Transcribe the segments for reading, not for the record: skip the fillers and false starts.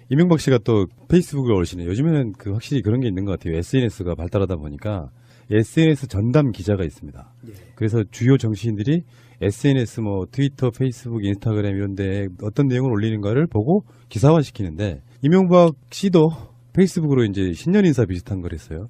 이명박 씨가 또 페이스북을 올리시네. 요즘에는 그 확실히 그런 게 있는 것 같아요. SNS가 발달하다 보니까 SNS 전담 기자가 있습니다. 예. 그래서 주요 정치인들이 SNS 뭐 트위터, 페이스북, 인스타그램 이런 데 어떤 내용을 올리는가를 보고 기사화 시키는데 이명박 씨도 페이스북으로 이제 신년 인사 비슷한 걸 했어요.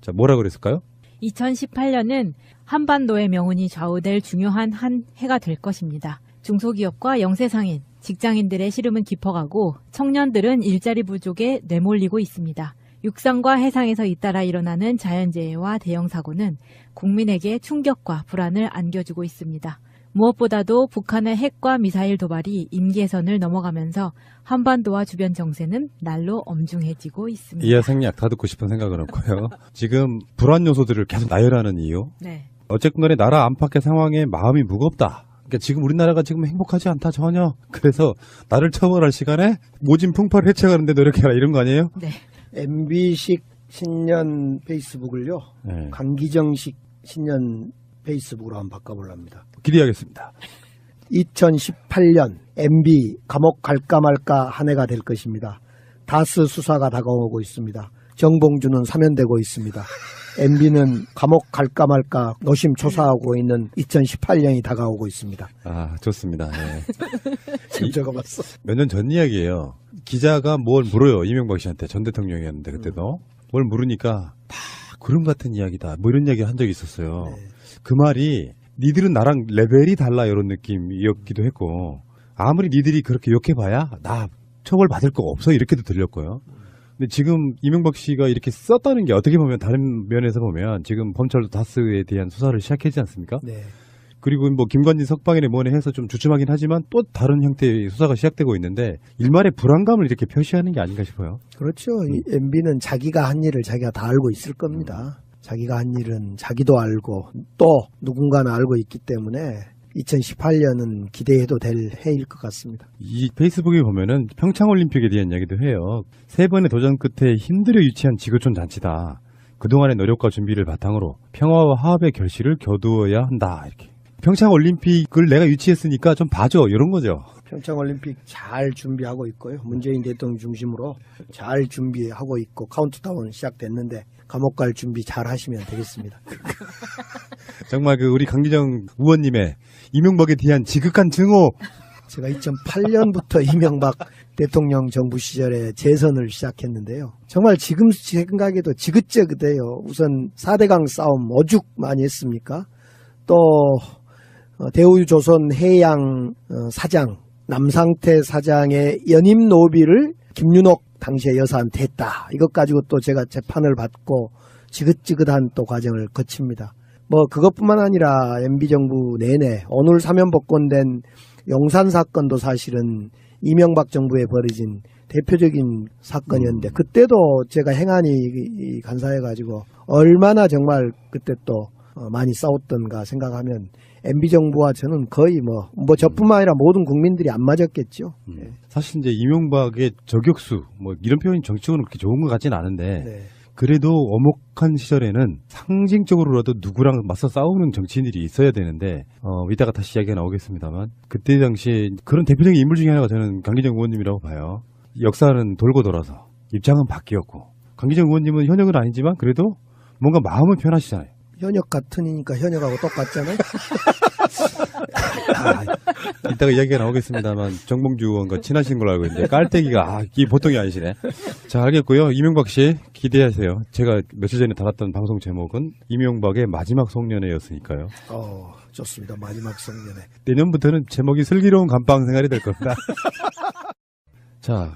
자, 뭐라 그랬을까요? 2018년은 한반도의 명운이 좌우될 중요한 한 해가 될 것입니다. 중소기업과 영세상인, 직장인들의 시름은 깊어가고 청년들은 일자리 부족에 내몰리고 있습니다. 육상과 해상에서 잇따라 일어나는 자연재해와 대형사고는 국민에게 충격과 불안을 안겨주고 있습니다. 무엇보다도 북한의 핵과 미사일 도발이 임계선을 넘어가면서 한반도와 주변 정세는 날로 엄중해지고 있습니다. 이하 생략 다 듣고 싶은 생각은 없고요. 지금 불안 요소들을 계속 나열하는 이유. 네. 어쨌든 간에 나라 안팎의 상황에 마음이 무겁다. 그러니까 지금 우리나라가 지금 행복하지 않다 전혀. 그래서 나를 처벌할 시간에 모진 풍파를 해체하는 데 노력해라 이런 거 아니에요? 네. MB식 신년 페이스북을요. 네. 강기정식 신년 페이스북으로 한번 바꿔보랍니다. 기대하겠습니다. 2018년 MB 감옥 갈까 말까 한 해가 될 것입니다. 다스 수사가 다가오고 있습니다. 정봉주는 사면되고 있습니다. MB는 감옥 갈까 말까 노심초사하고 있는 2018년이 다가오고 있습니다. 아, 좋습니다. 네. 지금 적어봤어. 몇 년 전 이야기예요. 기자가 뭘 물어요. 이명박 씨한테 전 대통령이었는데 그때도 뭘 물으니까 다 구름 같은 이야기다. 뭐 이런 이야기 한 적이 있었어요. 네. 그 말이 니들은 나랑 레벨이 달라 이런 느낌이었기도 했고 아무리 니들이 그렇게 욕해봐야 나 처벌 받을 거 없어 이렇게도 들렸고요. 근데 지금 이명박 씨가 이렇게 썼다는 게 어떻게 보면 다른 면에서 보면 지금 검찰도 다스에 대한 수사를 시작했지 않습니까? 네. 그리고 뭐 김관진 석방이네 뭐네 해서 좀 주춤하긴 하지만 또 다른 형태의 수사가 시작되고 있는데 일말의 불안감을 이렇게 표시하는 게 아닌가 싶어요. 그렇죠. 이 MB는 자기가 한 일을 자기가 다 알고 있을 겁니다. 자기가 한 일은 자기도 알고 또 누군가는 알고 있기 때문에 2018년은 기대해도 될 해일 것 같습니다. 이 페이스북에 보면은 평창올림픽에 대한 이야기도 해요. 3번의 도전 끝에 힘들어 유치한 지구촌 잔치다. 그동안의 노력과 준비를 바탕으로 평화와 화합의 결실을 거두어야 한다. 이렇게. 평창올림픽을 내가 유치했으니까 좀 봐줘. 이런 거죠. 평창올림픽 잘 준비하고 있고요. 문재인 대통령 중심으로 잘 준비하고 있고 카운트다운 시작됐는데 감옥 갈 준비 잘 하시면 되겠습니다. 정말 그 우리 강기정 의원님의 이명박에 대한 지극한 증오. 제가 2008년부터 이명박 대통령 정부 시절에 재선을 시작했는데요. 정말 지금 생각해도 지긋재긋해요. 우선 4대강 싸움 오죽 많이 했습니까? 또 대우조선 해양 사장 남상태 사장의 연임 노비를 김윤옥 당시에 여사한테 했다. 이것 가지고 또 제가 재판을 받고 지긋지긋한 또 과정을 거칩니다. 뭐 그것뿐만 아니라 MB정부 내내 오늘 사면 복권된 용산 사건도 사실은 이명박 정부에 벌어진 대표적인 사건이었는데 그때도 제가 행안위 간사해가지고 얼마나 정말 그때 또 많이 싸웠던가 생각하면 MB정부와 저는 거의 뭐 저뿐만 아니라 모든 국민들이 안 맞았겠죠. 네. 사실 이제 이명박의 저격수 뭐 이런 표현이 정치적으로 그렇게 좋은 것 같지는 않은데 네. 그래도 엄혹한 시절에는 상징적으로라도 누구랑 맞서 싸우는 정치인들이 있어야 되는데 이따가 다시 이야기가 나오겠습니다만 그때 당시에 그런 대표적인 인물 중에 하나가 저는 강기정 의원님이라고 봐요. 역사는 돌고 돌아서 입장은 바뀌었고 강기정 의원님은 현역은 아니지만 그래도 뭔가 마음은 편하시잖아요. 현역 같으니까 현역하고 똑같잖아요. 이따가 이야기가 나오겠습니다만 정봉주 의원과 친하신 걸로 알고 있는데 깔때기가 이게 보통이 아니시네. 자, 알겠고요. 이명박 씨 기대하세요. 제가 며칠 전에 달았던 방송 제목은 이명박의 마지막 송년회였으니까요. 좋습니다. 마지막 송년회. 내년부터는 제목이 슬기로운 감방 생활이 될 겁니다. 자,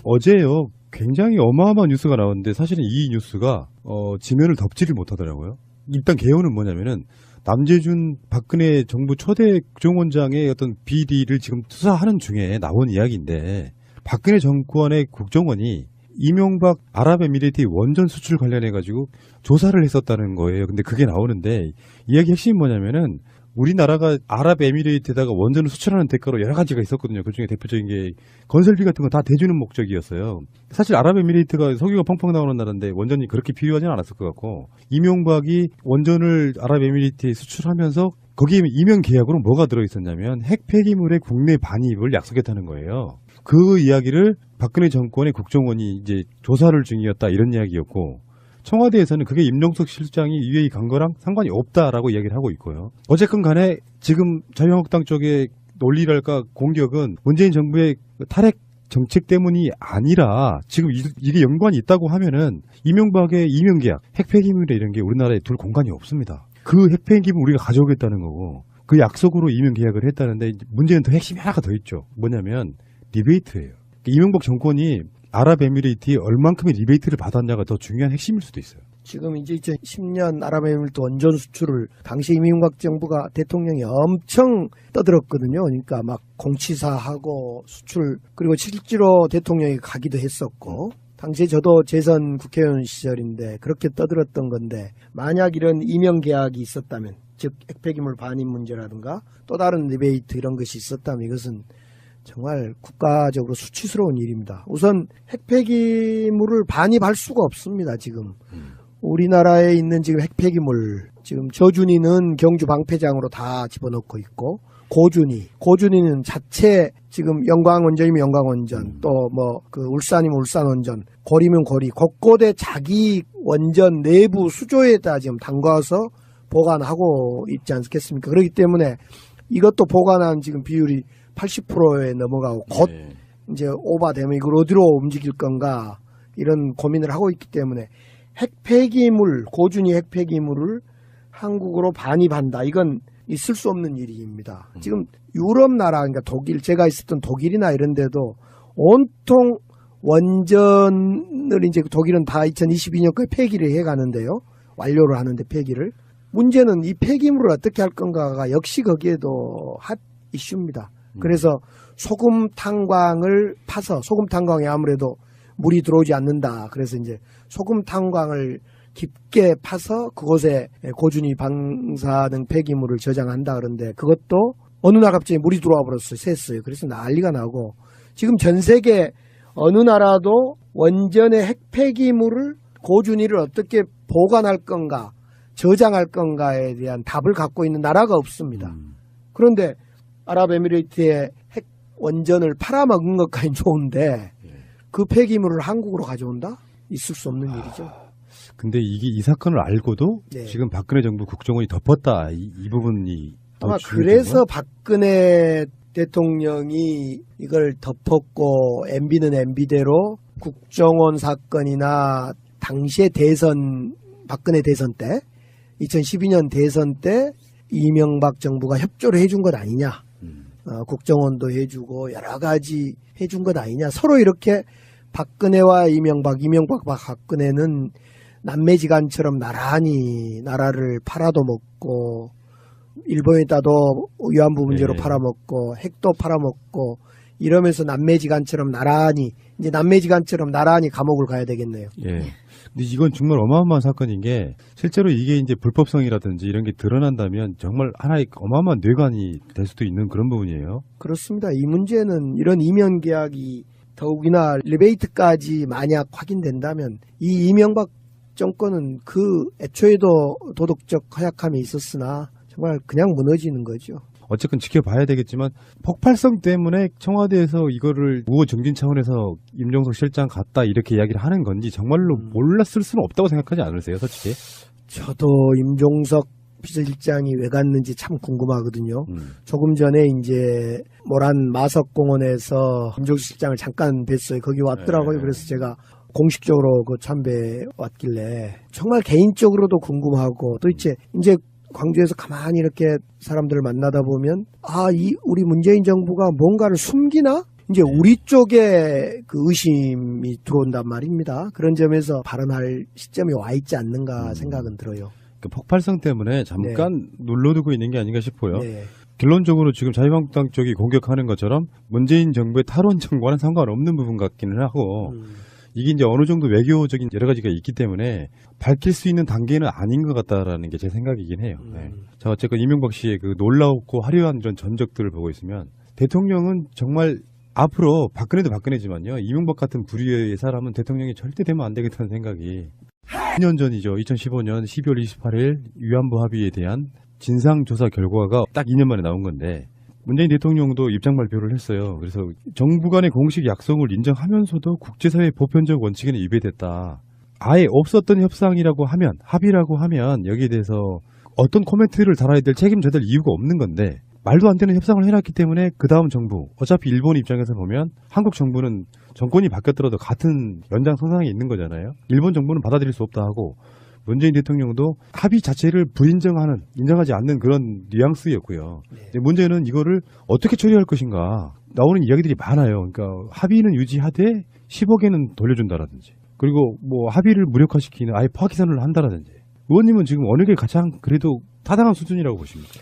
어제요. 굉장히 어마어마한 뉴스가 나왔는데 사실은 이 뉴스가 지면을 덮지를 못하더라고요. 일단 개요는 뭐냐면은 남재준 박근혜 정부 초대 국정원장의 어떤 비리를 지금 수사하는 중에 나온 이야기인데 박근혜 정권의 국정원이 이명박 아랍에미리트 원전 수출 관련해가지고 조사를 했었다는 거예요. 근데 그게 나오는데 이야기 핵심이 뭐냐면은 우리나라가 아랍에미리트에다가 원전을 수출하는 대가로 여러 가지가 있었거든요. 그중에 대표적인 게 건설비 같은 거 다 대주는 목적이었어요. 사실 아랍에미리트가 석유가 펑펑 나오는 나라인데 원전이 그렇게 필요하지는 않았을 것 같고 이명박이 원전을 아랍에미리트에 수출하면서 거기에 이면 계약으로 뭐가 들어있었냐면 핵 폐기물의 국내 반입을 약속했다는 거예요. 그 이야기를 박근혜 정권의 국정원이 이제 조사를 중이었다 이런 이야기였고 청와대에서는 그게 임종석 실장이 유해히 간 거랑 상관이 없다라고 이야기를 하고 있고요. 어쨌건 간에 지금 자유한국당 쪽의 논리랄까 공격은 문재인 정부의 탈핵 정책 때문이 아니라 지금 이게 연관이 있다고 하면은 이명박의 이명계약, 핵폐기물 이런 게 우리나라에 둘 공간이 없습니다. 그 핵폐기물 우리가 가져오겠다는 거고 그 약속으로 이명계약을 했다는데 문제는 더 핵심이 하나가 더 있죠. 뭐냐면 리베이트예요. 이명박 정권이 아랍에미리트에 얼만큼의 리베이트를 받았냐가 더 중요한 핵심일 수도 있어요. 지금 이제 2010년 아랍에미리트 원전 수출을 당시 이명박 정부가 대통령이 엄청 떠들었거든요. 그러니까 막 공치사하고 수출 그리고 실제로 대통령이 가기도 했었고 당시에 저도 재선 국회의원 시절인데 그렇게 떠들었던 건데 만약 이런 이명 계약이 있었다면 즉 핵폐기물 반입 문제라든가 또 다른 리베이트 이런 것이 있었다면 이것은 정말 국가적으로 수치스러운 일입니다. 우선 핵폐기물을 반입할 수가 없습니다. 지금 우리나라에 있는 지금 핵폐기물 지금 저준이는 경주 방패장으로 다 집어넣고 있고 고준이는 자체 지금 영광원전이면 영광원전 또 뭐 그 울산이면 울산원전 고리면 고리 곳곳에 자기 원전 내부 수조에다 지금 담가서 보관하고 있지 않겠습니까? 그렇기 때문에 이것도 보관한 지금 비율이 80%에 넘어가고 곧 이제 오버되면 이걸 어디로 움직일 건가 이런 고민을 하고 있기 때문에 핵폐기물, 고준위 핵폐기물을 한국으로 반입한다. 이건 있을 수 없는 일입니다. 지금 유럽 나라, 그러니까 독일, 제가 있었던 독일이나 이런 데도 온통 원전을 이제 독일은 다 2022년까지 폐기를 해 가는데요. 완료를 하는데 폐기를. 문제는 이 폐기물을 어떻게 할 건가가 역시 거기에도 핫 이슈입니다. 그래서 소금 탄광을 파서 소금 탄광에 아무래도 물이 들어오지 않는다. 그래서 이제 소금 탄광을 깊게 파서 그곳에 고준위 방사능 폐기물을 저장한다 그런데 그것도 어느 날 갑자기 물이 들어와 버렸어요. 샜어요. 그래서 난리가 나고 지금 전 세계 어느 나라도 원전의 핵폐기물을 고준위를 어떻게 보관할 건가 저장할 건가에 대한 답을 갖고 있는 나라가 없습니다. 그런데 아랍에미리트의 핵 원전을 팔아먹은 것까지 좋은데 그 폐기물을 한국으로 가져온다? 있을 수 없는 일이죠. 근데 이 사건을 알고도 네. 지금 박근혜 정부 국정원이 덮었다. 이 부분이 아마 그래서 박근혜 대통령이 이걸 덮었고 MB는 MB대로 국정원 사건이나 당시의 대선 박근혜 대선 때 2012년 대선 때 이명박 정부가 협조를 해준 것 아니냐. 국정원도 해주고 여러 가지 해준 것 아니냐. 서로 이렇게 박근혜와 이명박 박근혜는 남매지간처럼 나란히 나라를 팔아도 먹고 일본에다도 위안부 문제로 팔아먹고 핵도 팔아먹고 이러면서 남매지간처럼 나란히 이제 남매지간처럼 나란히 감옥을 가야 되겠네요. 예. 근데 이건 정말 어마어마한 사건인 게 실제로 이게 이제 불법성이라든지 이런 게 드러난다면 정말 하나의 어마어마한 뇌관이 될 수도 있는 그런 부분이에요. 그렇습니다. 이 문제는 이런 이면 계약이 더욱이나 리베이트까지 만약 확인된다면 이 이명박 정권은 그 애초에도 도덕적 허약함이 있었으나 정말 그냥 무너지는 거죠. 어쨌건 지켜봐야 되겠지만 폭발성 때문에 청와대에서 이거를 우호 정진 차원에서 임종석 실장 갔다 이렇게 이야기를 하는 건지 정말로 몰랐을 수는 없다고 생각하지 않으세요, 솔직히? 저도 임종석 비서실장이 왜 갔는지 참 궁금하거든요. 조금 전에 이제 모란 마석공원에서 임종석 실장을 잠깐 뵀어요. 거기 왔더라고요. 그래서 제가 공식적으로 그 참배에 왔길래 정말 개인적으로도 궁금하고 또 이제 광주에서 가만히 이렇게 사람들을 만나다 보면 우리 문재인 정부가 뭔가를 숨기나? 이제 우리 쪽에 그 의심이 들어온단 말입니다. 그런 점에서 발언할 시점이 와 있지 않는가 생각은 들어요. 그 폭발성 때문에 잠깐 눌러두고 있는 게 아닌가 싶어요. 네. 결론적으로 지금 자유한국당 쪽이 공격하는 것처럼 문재인 정부의 탈원전과는 상관없는 부분 같기는 하고 이게 이제 어느 정도 외교적인 여러 가지가 있기 때문에 밝힐 수 있는 단계는 아닌 것 같다라는 게 제 생각이긴 해요. 네. 자, 어쨌건 이명박 씨의 그 놀라웠고 화려한 전 전적들을 보고 있으면 대통령은 정말 앞으로 박근혜도 박근혜지만요. 이명박 같은 부류의 사람은 대통령이 절대 되면 안 되겠다는 생각이 2년 전이죠. 2015년 12월 28일 위안부 합의에 대한 진상조사 결과가 딱 2년 만에 나온 건데 문재인 대통령도 입장 발표를 했어요. 그래서 정부 간의 공식 약속을 인정하면서도 국제사회 보편적 원칙에는 위배됐다. 아예 없었던 협상이라고 하면, 합의라고 하면 여기에 대해서 어떤 코멘트를 달아야 될 책임져야 될 이유가 없는 건데 말도 안 되는 협상을 해놨기 때문에 그 다음 정부, 어차피 일본 입장에서 보면 한국 정부는 정권이 바뀌었더라도 같은 연장선상에 있는 거잖아요. 일본 정부는 받아들일 수 없다 하고 문재인 대통령도 합의 자체를 불인정하는, 인정하지 않는 그런 뉘앙스였고요. 네. 문제는 이거를 어떻게 처리할 것인가 나오는 이야기들이 많아요. 그러니까 합의는 유지하되 10억에는 돌려준다라든지, 그리고 뭐 합의를 무력화시키는 아예 파기선언을 한다라든지. 의원님은 지금 어느 게 가장 그래도 타당한 수준이라고 보십니까?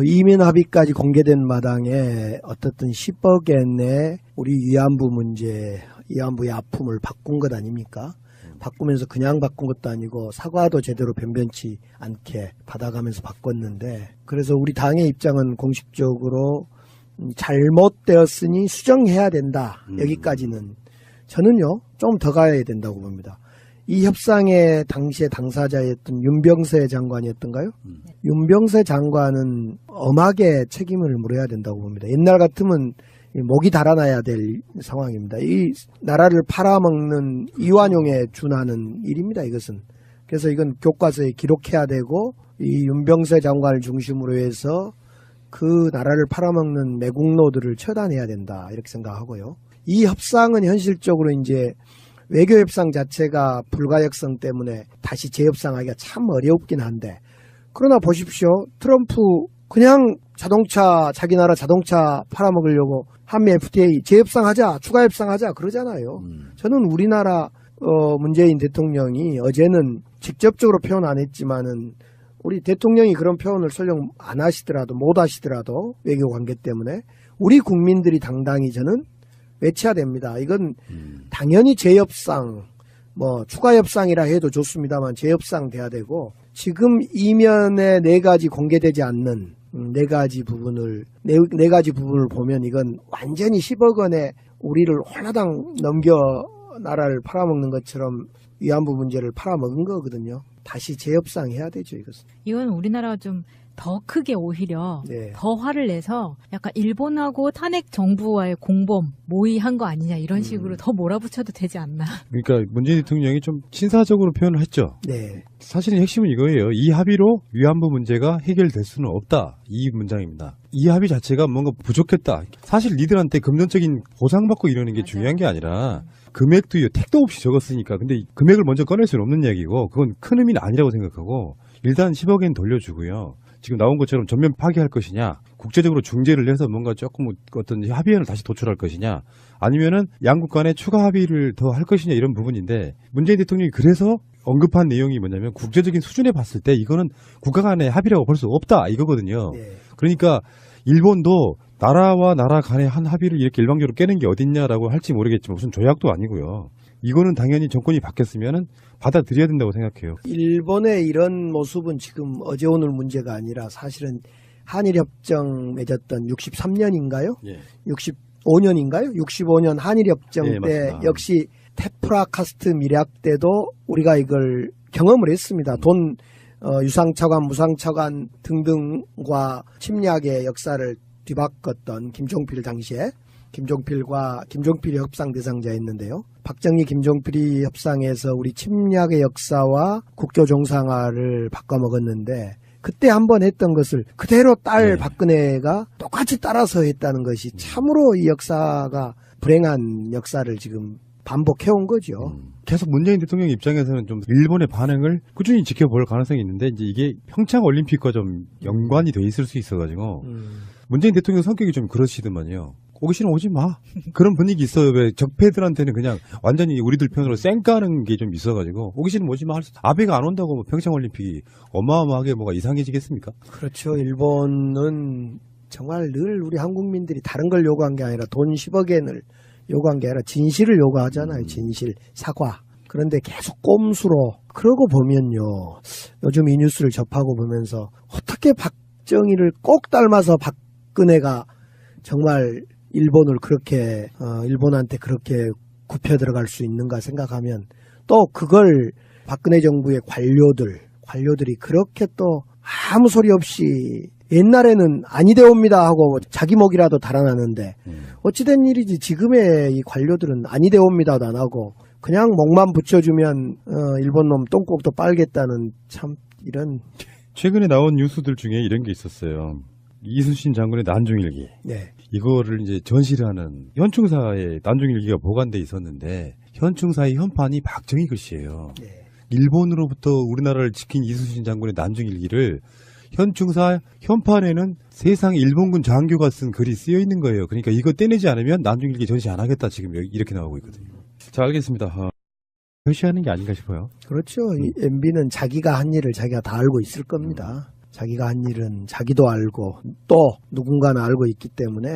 이민 합의까지 공개된 마당에 어떻든 10억엔의 우리 위안부 문제, 위안부의 아픔을 바꾼 것 아닙니까? 바꾸면서 그냥 바꾼 것도 아니고 사과도 제대로 변변치 않게 받아가면서 바꿨는데, 그래서 우리 당의 입장은 공식적으로 잘못되었으니 수정해야 된다. 여기까지는 저는요 좀 더 가야 된다고 봅니다. 이 협상의 당시에 당사자였던 윤병세 장관이었던가요? 윤병세 장관은 엄하게 책임을 물어야 된다고 봅니다. 옛날 같으면 목이 달아나야 될 상황입니다. 이 나라를 팔아먹는 이완용에 준하는 일입니다. 이것은. 그래서 이건 교과서에 기록해야 되고 이 윤병세 장관을 중심으로 해서 그 나라를 팔아먹는 매국노들을 처단해야 된다. 이렇게 생각하고요. 이 협상은 현실적으로 이제 외교협상 자체가 불가역성 때문에 다시 재협상하기가 참 어렵긴 한데, 그러나 보십시오. 트럼프 그냥 자동차, 자기 나라 자동차 팔아먹으려고 한미 FTA 재협상하자, 추가 협상하자 그러잖아요. 저는 우리나라 문재인 대통령이 어제는 직접적으로 표현 안 했지만은 우리 대통령이 그런 표현을 설령 안 하시더라도, 못 하시더라도 외교 관계 때문에 우리 국민들이 당당히 저는 외쳐야 됩니다. 이건 당연히 재협상, 뭐 추가 협상이라 해도 좋습니다만 재협상 돼야 되고, 지금 이면에 네 가지 공개되지 않는 네 가지 부분을 보면 이건 완전히 10억 원에 우리를 홀라당 넘겨 나라를 팔아먹는 것처럼 위안부 문제를 팔아먹은 거거든요. 다시 재협상해야 되죠, 이것은. 이건 우리나라가 좀 더 크게 오히려 네. 더 화를 내서 약간 일본하고 탄핵 정부와의 공범 모의한 거 아니냐 이런 식으로 더 몰아붙여도 되지 않나. 그러니까 문재인 대통령이 좀 신사적으로 표현을 했죠. 네. 사실은 핵심은 이거예요. 이 합의로 위안부 문제가 해결될 수는 없다. 이 문장입니다. 이 합의 자체가 뭔가 부족했다. 사실 니들한테 금전적인 보상받고 이러는 게 중요한 게 아니라 금액도 택도 없이 적었으니까. 근데 금액을 먼저 꺼낼 수는 없는 이야기고 그건 큰 의미는 아니라고 생각하고, 일단 10억엔 돌려주고요. 지금 나온 것처럼 전면 파기할 것이냐, 국제적으로 중재를 해서 뭔가 조금 어떤 합의안을 다시 도출할 것이냐, 아니면은 양국 간에 추가 합의를 더 할 것이냐, 이런 부분인데, 문재인 대통령이 그래서 언급한 내용이 뭐냐면 국제적인 수준에 봤을 때 이거는 국가 간의 합의라고 볼 수 없다 이거거든요. 네. 그러니까 일본도 나라와 나라 간의 한 합의를 이렇게 일방적으로 깨는 게 어딨냐라고 할지 모르겠지만 무슨 조약도 아니고요. 이거는 당연히 정권이 바뀌었으면은 받아들여야 된다고 생각해요. 일본의 이런 모습은 지금 어제 오늘 문제가 아니라 사실은 한일협정 맺었던 63년인가요? 예. 65년인가요? 65년 한일협정 예, 때 맞습니다. 역시 테프라카스트 밀약 때도 우리가 이걸 경험을 했습니다. 돈 유상차관, 무상차관 등등과 침략의 역사를 뒤바꿨던 김종필 당시에, 김종필이 협상 대상자였는데요. 박정희 김종필이 협상에서 우리 침략의 역사와 국조 정상화를 바꿔먹었는데, 그때 한번 했던 것을 그대로 딸 네. 박근혜가 똑같이 따라서 했다는 것이 참으로 이 역사가 불행한 역사를 지금 반복해온 거죠. 계속 문재인 대통령 입장에서는 좀 일본의 반응을 꾸준히 지켜볼 가능성이 있는데, 이제 이게 평창 올림픽과 좀 연관이 돼 있을 수 있어가지고 문재인 대통령 성격이 좀 그러시더만요. 오기 싫으면 오지 마. 그런 분위기 있어요. 왜 적폐들한테는 그냥 완전히 우리들 편으로 쌩까는 게 좀 있어가지고 오기 싫으면 오지 마. 아베가 안 온다고 뭐 평창 올림픽이 어마어마하게 뭐가 이상해지겠습니까? 그렇죠. 일본은 정말 늘 우리 한국민들이 다른 걸 요구한 게 아니라 돈 10억엔을 요구한 게 아니라 진실을 요구하잖아요. 진실, 사과. 그런데 계속 꼼수로. 그러고 보면요, 요즘 이 뉴스를 접하고 보면서 어떻게 박정희를 꼭 닮아서 박근혜가 정말 일본을 그렇게 일본한테 그렇게 굽혀 들어갈 수 있는가 생각하면, 또 그걸 박근혜 정부의 관료들이 그렇게 또 아무 소리 없이 옛날에는 아니 되옵니다 하고 자기 목이라도 달아나는데 어찌된 일이지 지금의 이 관료들은 아니 되옵니다도 안 하고 그냥 목만 붙여주면 일본 놈 똥꼬도 빨겠다는 참 이런. 최근에 나온 뉴스들 중에 이런 게 있었어요. 이순신 장군의 난중일기. 네. 이거를 이제 전시를 하는 현충사에 난중일기가 보관돼 있었는데 현충사의 현판이 박정희 글씨예요. 네. 일본으로부터 우리나라를 지킨 이순신 장군의 난중일기를 현충사 현판에는 세상 일본군 장교가 쓴 글이 쓰여 있는 거예요. 그러니까 이거 떼내지 않으면 난중일기 전시 안 하겠다 지금 이렇게 나오고 있거든요. 자, 알겠습니다. 표시하는 게 아닌가 싶어요. 그렇죠. 이 MB는 자기가 한 일을 자기가 다 알고 있을 겁니다. 자기가 한 일은 자기도 알고 또 누군가는 알고 있기 때문에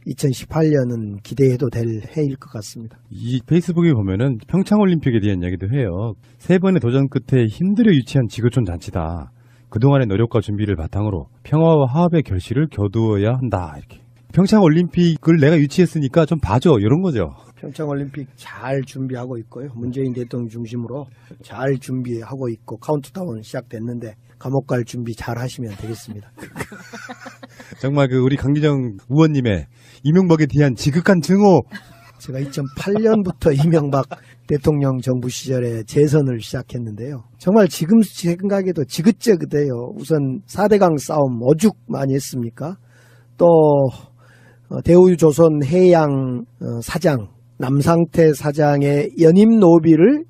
2018년은 기대해도 될 해일 것 같습니다. 이 페이스북에 보면은 평창올림픽에 대한 이야기도 해요. 3번의 도전 끝에 힘들어 유치한 지구촌 잔치다. 그동안의 노력과 준비를 바탕으로 평화와 화합의 결실을 겨두어야 한다. 이렇게. 평창올림픽을 내가 유치했으니까 좀 봐줘. 이런 거죠. 평창올림픽 잘 준비하고 있고요. 문재인 대통령 중심으로 잘 준비하고 있고 카운트다운 시작됐는데 감옥 갈 준비 잘 하시면 되겠습니다. 정말 우리 강기정 의원님의 이명박에 대한 지극한 증오. 제가 2008년부터 이명박 대통령 정부 시절에 재선을 시작했는데요. 정말 지금 생각해도 지긋재긋해요. 우선 4대강 싸움 오죽 많이 했습니까? 또 대우조선 해양 사장 남상태 사장의 연임 노비를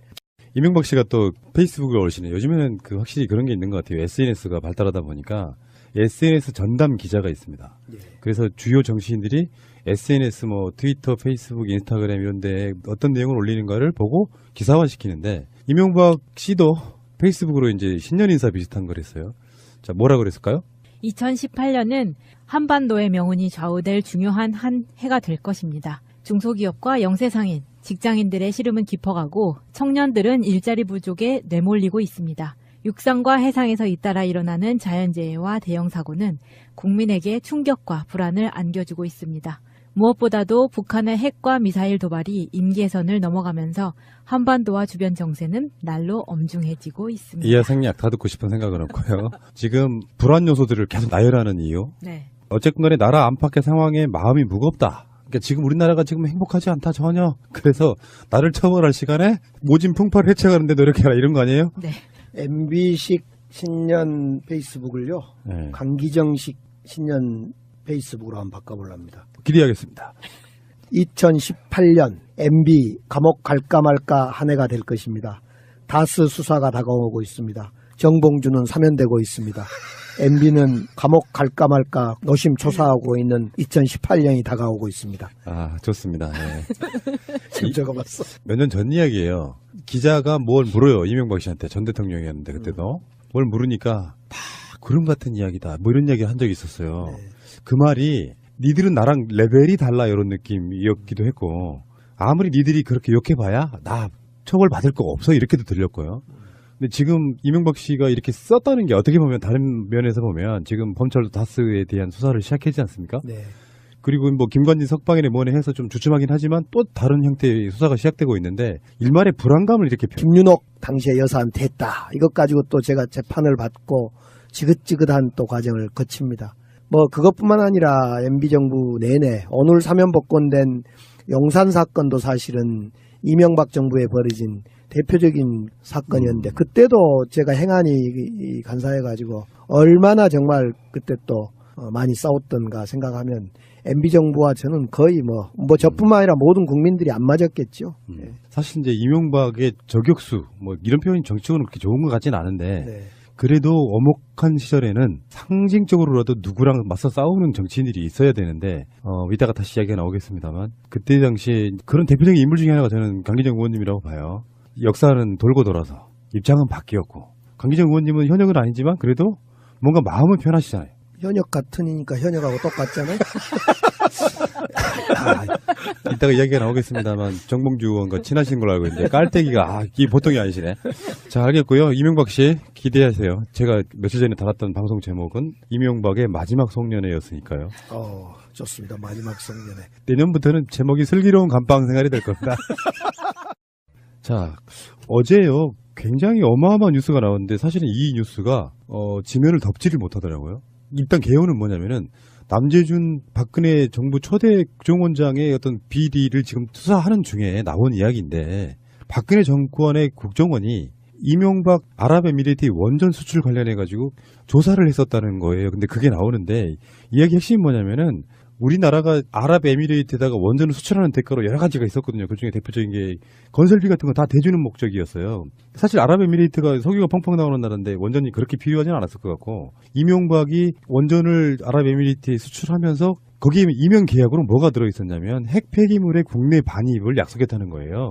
이명박 씨가 또 페이스북을 올리시네요. 요즘에는 확실히 그런 게 있는 것 같아요. SNS가 발달하다 보니까 SNS 전담 기자가 있습니다. 그래서 주요 정치인들이 SNS 트위터, 페이스북, 인스타그램 이런 데 어떤 내용을 올리는가를 보고 기사화시키는데 이명박 씨도 페이스북으로 이제 신년 인사 비슷한 걸 했어요. 자, 뭐라 그랬을까요? 2018년은 한반도의 명운이 좌우될 중요한 한 해가 될 것입니다. 중소기업과 영세상인, 직장인들의 시름은 깊어가고 청년들은 일자리 부족에 내몰리고 있습니다. 육상과 해상에서 잇따라 일어나는 자연재해와 대형사고는 국민에게 충격과 불안을 안겨주고 있습니다. 무엇보다도 북한의 핵과 미사일 도발이 임계선을 넘어가면서 한반도와 주변 정세는 날로 엄중해지고 있습니다. 이하 생략 다 듣고 싶은 생각은 없고요. 지금 불안 요소들을 계속 나열하는 이유. 네. 어쨌건 간에 나라 안팎의 상황에 마음이 무겁다. 그러니까 지금 우리나라가 지금 행복하지 않다 전혀. 그래서 나를 처벌할 시간에 모진 풍파를 해체하는데 노력해라 이런 거 아니에요? 네. MB식 신년 페이스북을요. 네. 강기정식 신년 페이스북으로 한번 바꿔보랍니다. 기대하겠습니다. 2018년 MB 감옥 갈까 말까 한 해가 될 것입니다. 다스 수사가 다가오고 있습니다. 정봉주는 사면되고 있습니다. MB는 감옥 갈까 말까 노심초사하고 있는 2018년이 다가오고 있습니다. 아, 좋습니다. 네. 지금 적어봤어. 몇 년 전 이야기예요. 기자가 뭘 물어요. 이명박 씨한테 전 대통령이었는데 그때도 뭘 물으니까 다 구름 같은 이야기다. 뭐 이런 이야기 한 적이 있었어요. 네. 그 말이 니들은 나랑 레벨이 달라 이런 느낌이었기도 했고 아무리 니들이 그렇게 욕해봐야 나 처벌받을 거 없어 이렇게도 들렸고요. 근데 지금 이명박 씨가 이렇게 썼다는 게 어떻게 보면 다른 면에서 보면 지금 검찰도 다스에 대한 수사를 시작했지 않습니까? 네. 그리고 뭐 김관진 석방이네 뭐네 해서 좀 주춤하긴 하지만 또 다른 형태의 수사가 시작되고 있는데 일말의 불안감을 이렇게 김윤옥 당시의 여사한테 했다. 이것 가지고 또 제가 재판을 받고 지긋지긋한 또 과정을 거칩니다. 뭐 그것뿐만 아니라 MB정부 내내 오늘 사면 복권된 용산 사건도 사실은 이명박 정부에 벌어진 대표적인 사건이었는데 그때도 제가 행안위 간사해가지고 얼마나 정말 그때 또 많이 싸웠던가 생각하면 MB정부와 저는 거의 뭐 저뿐만 아니라 모든 국민들이 안 맞았겠죠. 네. 사실 이제 이명박의 저격수 뭐 이런 표현이 정치적으로 그렇게 좋은 것 같지는 않은데 네. 그래도 엄혹한 시절에는 상징적으로라도 누구랑 맞서 싸우는 정치인들이 있어야 되는데 이따가 다시 이야기가 나오겠습니다만 그때 당시에 그런 대표적인 인물 중에 하나가 저는 강기정 의원님이라고 봐요. 역사는 돌고 돌아서 입장은 바뀌었고 강기정 의원님은 현역은 아니지만 그래도 뭔가 마음은 편하시잖아요. 현역 같으니까 현역하고 똑같잖아요. 이따가 이야기가 나오겠습니다만 정봉주 의원과 친하신 걸로 알고 있는데 깔때기가 이게 보통이 아니시네. 자, 알겠고요. 이명박 씨 기대하세요. 제가 며칠 전에 달았던 방송 제목은 이명박의 마지막 송년회였으니까요. 좋습니다. 마지막 송년회. 내년부터는 제목이 슬기로운 감방 생활이 될 겁니다. 자, 어제요. 굉장히 어마어마한 뉴스가 나왔는데 사실은 이 뉴스가 지면을 덮지를 못하더라고요. 일단 개요는 뭐냐면은 남재준 박근혜 정부 초대 국정원장의 어떤 비리를 지금 수사하는 중에 나온 이야기인데 박근혜 정권의 국정원이 이명박 아랍에미리트 원전 수출 관련해 가지고 조사를 했었다는 거예요. 근데 그게 나오는데 이야기 핵심이 뭐냐면은 우리나라가 아랍에미리트에다가 원전을 수출하는 대가로 여러 가지가 있었거든요. 그중에 대표적인 게 건설비 같은 거 다 대주는 목적이었어요. 사실 아랍에미리트가 석유가 펑펑 나오는 나라인데 원전이 그렇게 필요하지는 않았을 것 같고 이명박이 원전을 아랍에미리트에 수출하면서 거기에 이면 계약으로 뭐가 들어있었냐면 핵 폐기물의 국내 반입을 약속했다는 거예요.